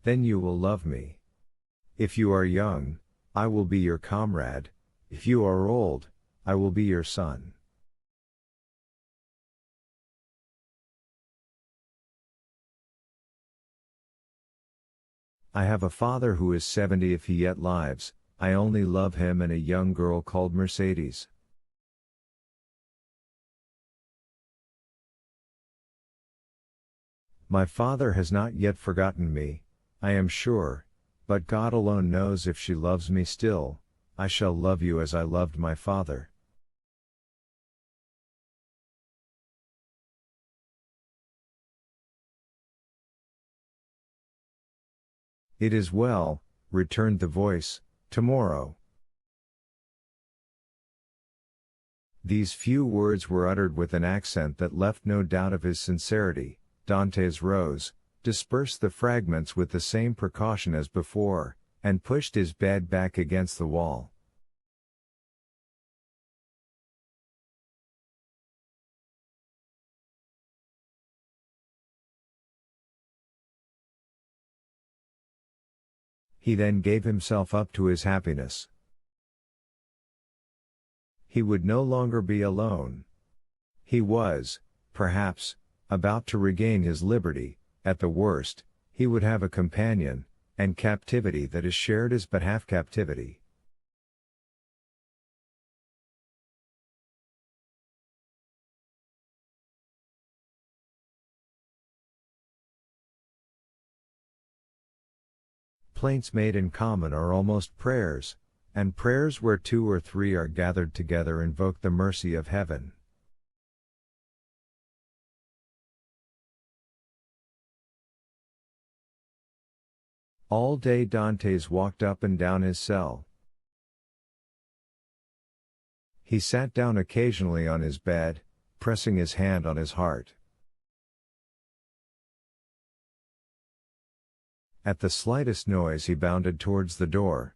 then you will love me. If you are young, I will be your comrade, if you are old, I will be your son. I have a father who is 70 if he yet lives, I only love him and a young girl called Mercedes. My father has not yet forgotten me, I am sure, but God alone knows if she loves me still, I shall love you as I loved my father. It is well, returned the voice, tomorrow. These few words were uttered with an accent that left no doubt of his sincerity. Dantes rose, dispersed the fragments with the same precaution as before, and pushed his bed back against the wall. He then gave himself up to his happiness. He would no longer be alone. He was, perhaps, about to regain his liberty. At the worst, he would have a companion, and captivity that is shared is but half captivity. Plaints made in common are almost prayers, and prayers where 2 or 3 are gathered together invoke the mercy of heaven. All day Dantes walked up and down his cell. He sat down occasionally on his bed, pressing his hand on his heart. At the slightest noise he bounded towards the door.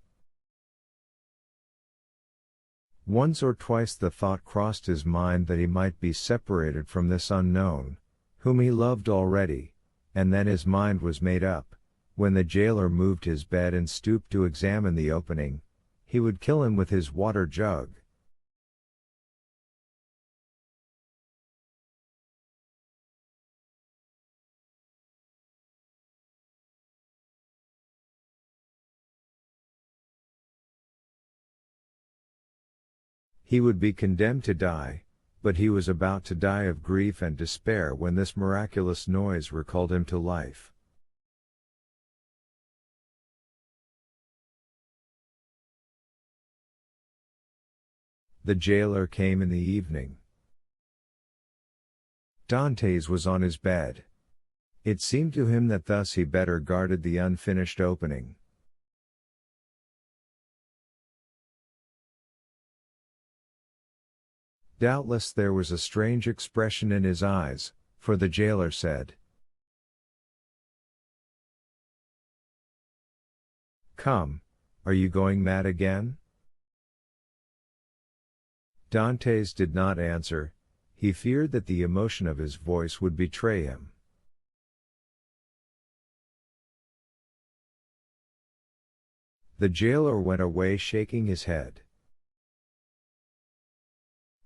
Once or twice the thought crossed his mind that he might be separated from this unknown, whom he loved already, and then his mind was made up. When the jailer moved his bed and stooped to examine the opening, he would kill him with his water jug. He would be condemned to die, but he was about to die of grief and despair when this miraculous noise recalled him to life. The jailer came in the evening. Dantes was on his bed. It seemed to him that thus he better guarded the unfinished opening. Doubtless there was a strange expression in his eyes, for the jailer said, "Come, are you going mad again?" Dantes did not answer, he feared that the emotion of his voice would betray him. The jailer went away shaking his head.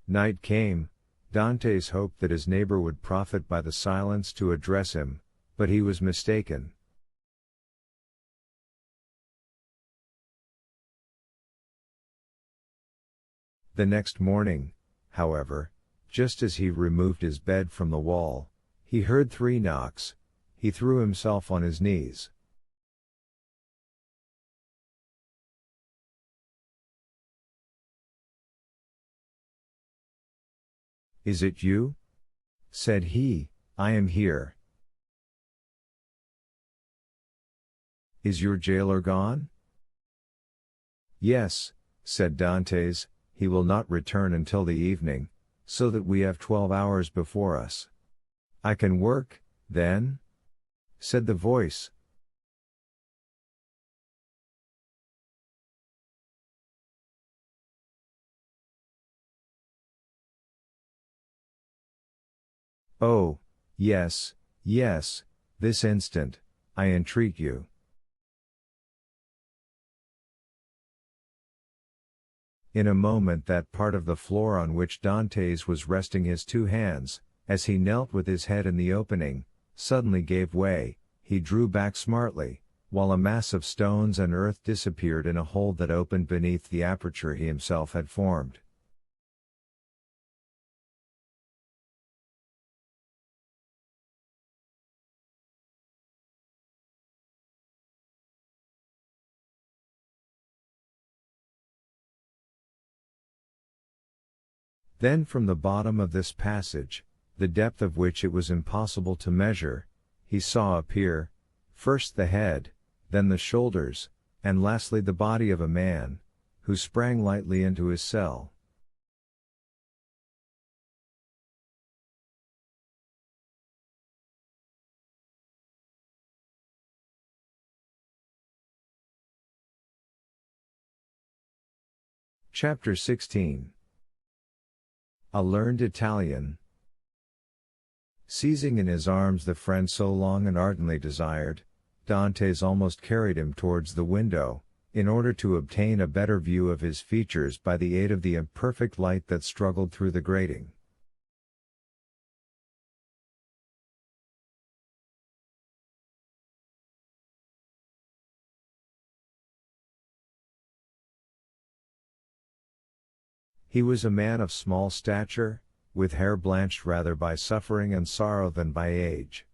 Night came. Dantes hoped that his neighbor would profit by the silence to address him, but he was mistaken. The next morning, however, just as he removed his bed from the wall, he heard 3 knocks. He threw himself on his knees. "Is it you?" said he. "I am here." "Is your jailer gone?" "Yes," said Dantes, "he will not return until the evening, so that we have 12 hours before us." "I can work, then?" said the voice. "Oh, yes, yes, this instant, I entreat you." In a moment that part of the floor on which Dantes was resting his two hands, as he knelt with his head in the opening, suddenly gave way. He drew back smartly, while a mass of stones and earth disappeared in a hole that opened beneath the aperture he himself had formed. Then from the bottom of this passage, the depth of which it was impossible to measure, he saw appear, first the head, then the shoulders, and lastly the body of a man, who sprang lightly into his cell. Chapter 16. A learned Italian. Seizing in his arms the friend so long and ardently desired, Dantes almost carried him towards the window, in order to obtain a better view of his features by the aid of the imperfect light that struggled through the grating. He was a man of small stature, with hair blanched rather by suffering and sorrow than by age.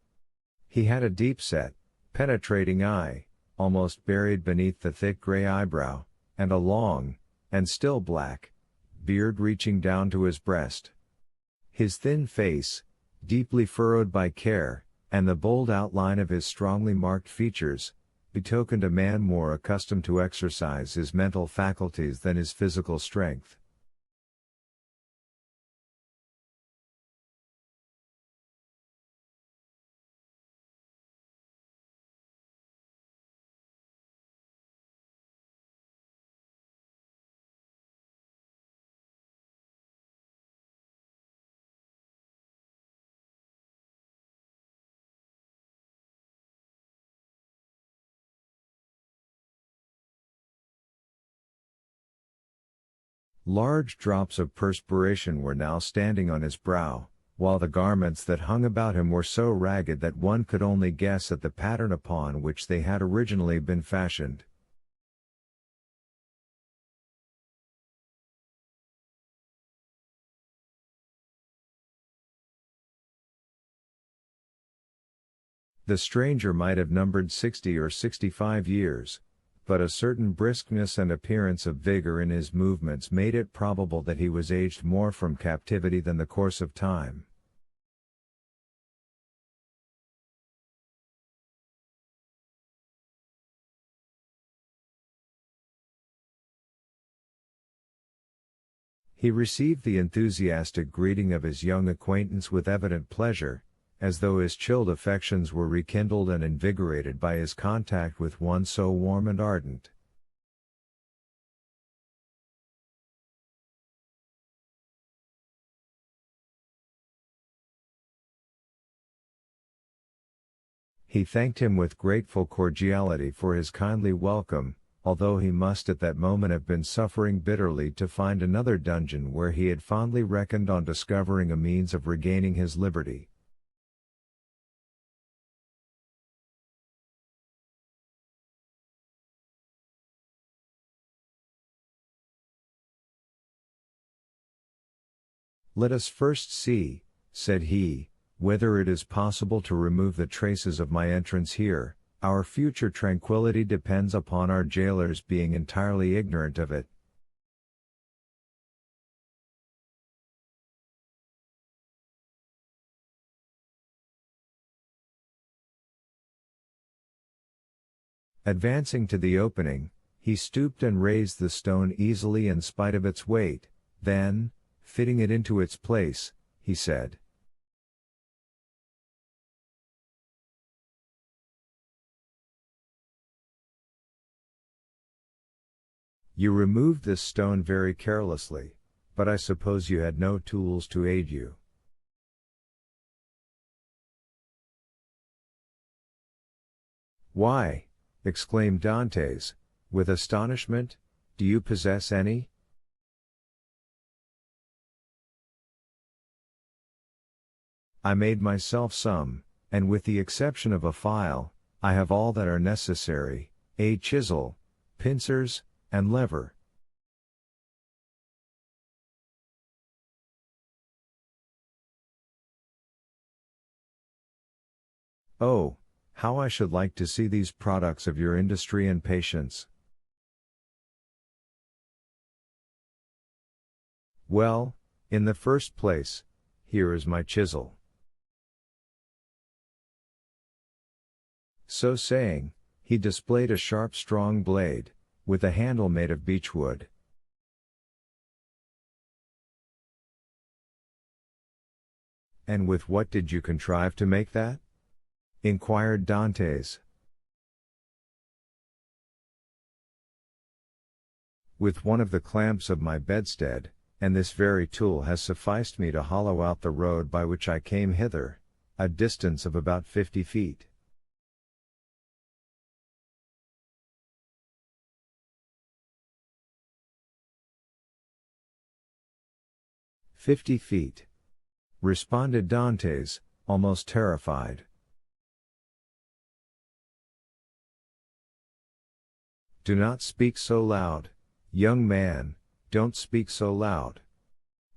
He had a deep-set, penetrating eye, almost buried beneath the thick gray eyebrow, and a long, and still black, beard reaching down to his breast. His thin face, deeply furrowed by care, and the bold outline of his strongly marked features, betokened a man more accustomed to exercise his mental faculties than his physical strength. Large drops of perspiration were now standing on his brow, while the garments that hung about him were so ragged that one could only guess at the pattern upon which they had originally been fashioned. The stranger might have numbered 60 or 65 years, but a certain briskness and appearance of vigor in his movements made it probable that he was aged more from captivity than the course of time. He received the enthusiastic greeting of his young acquaintance with evident pleasure, as though his chilled affections were rekindled and invigorated by his contact with one so warm and ardent. He thanked him with grateful cordiality for his kindly welcome, although he must at that moment have been suffering bitterly to find another dungeon where he had fondly reckoned on discovering a means of regaining his liberty. "Let us first see," said he, "whether it is possible to remove the traces of my entrance here. Our future tranquility depends upon our jailers being entirely ignorant of it." Advancing to the opening, he stooped and raised the stone easily in spite of its weight, then, fitting it into its place, he said, "You removed this stone very carelessly, but I suppose you had no tools to aid you." "Why," exclaimed Dantes, with astonishment, "do you possess any?" I made myself some, and with the exception of a file, I have all that are necessary, a chisel, pincers, and lever. Oh, how I should like to see these products of your industry and patience. Well, in the first place, here is my chisel. So saying, he displayed a sharp strong blade, with a handle made of beechwood. And with what did you contrive to make that? Inquired Dantes. With one of the clamps of my bedstead, and this very tool has sufficed me to hollow out the road by which I came hither, a distance of about 50 feet. 50 feet. Responded Dantes, almost terrified. Do not speak so loud, young man, don't speak so loud.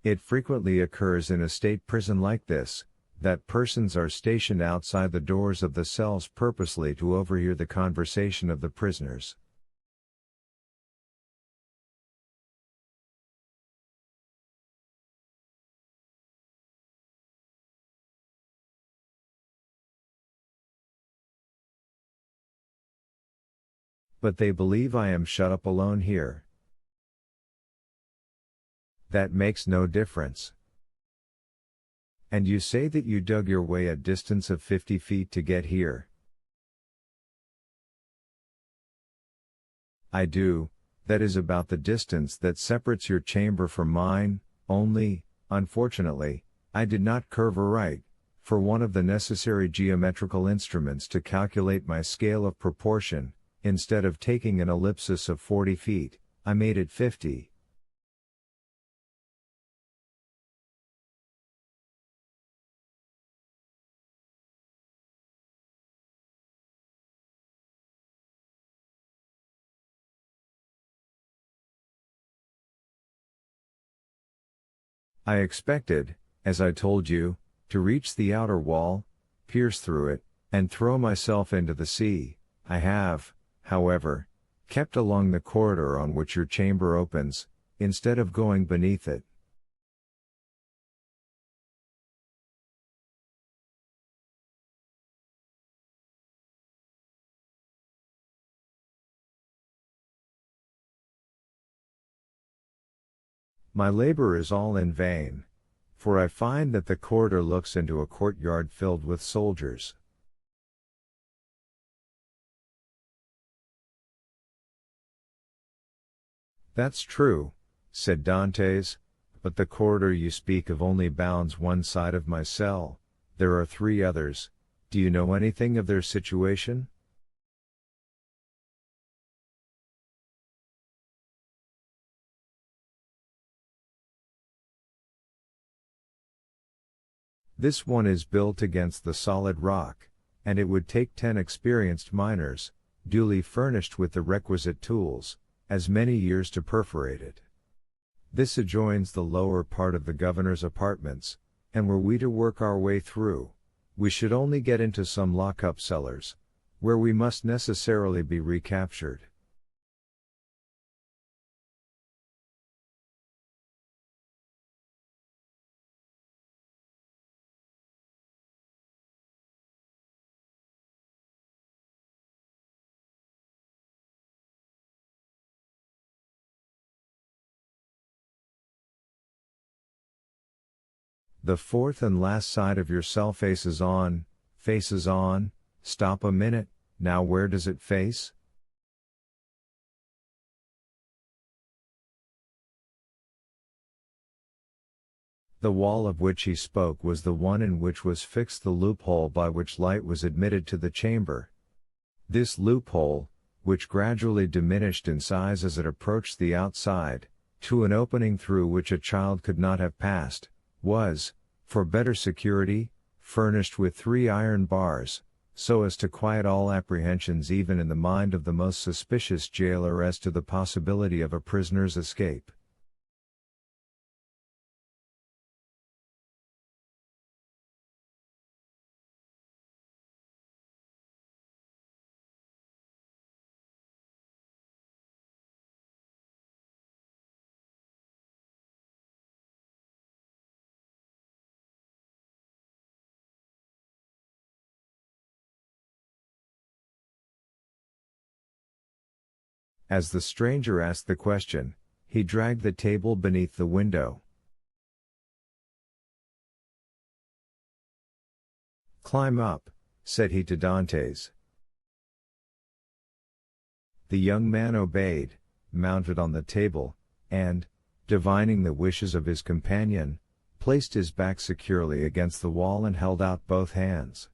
It frequently occurs in a state prison like this, that persons are stationed outside the doors of the cells purposely to overhear the conversation of the prisoners. But they believe I am shut up alone here. That makes no difference. And you say that you dug your way a distance of 50 feet to get here? I do, that is about the distance that separates your chamber from mine, only, unfortunately, I did not curve aright, for one of the necessary geometrical instruments to calculate my scale of proportion. Instead of taking an ellipsis of 40 feet, I made it 50. I expected, as I told you, to reach the outer wall, pierce through it, and throw myself into the sea. I have, however, kept along the corridor on which your chamber opens, instead of going beneath it. My labor is all in vain, for I find that the corridor looks into a courtyard filled with soldiers. That's true, said Dantes, but the corridor you speak of only bounds one side of my cell. There are 3 others. Do you know anything of their situation? This one is built against the solid rock, and it would take 10 experienced miners, duly furnished with the requisite tools, as many years to perforate it. This adjoins the lower part of the governor's apartments, and were we to work our way through, we should only get into some lock-up cellars, where we must necessarily be recaptured. The fourth and last side of your cell faces on, stop a minute, now where does it face? The wall of which he spoke was the one in which was fixed the loophole by which light was admitted to the chamber. This loophole, which gradually diminished in size as it approached the outside, to an opening through which a child could not have passed, was, for better security, furnished with 3 iron bars, so as to quiet all apprehensions even in the mind of the most suspicious jailer as to the possibility of a prisoner's escape. As the stranger asked the question, he dragged the table beneath the window. "Climb up," said he to Dantes. The young man obeyed, mounted on the table, and, divining the wishes of his companion, placed his back securely against the wall and held out both hands.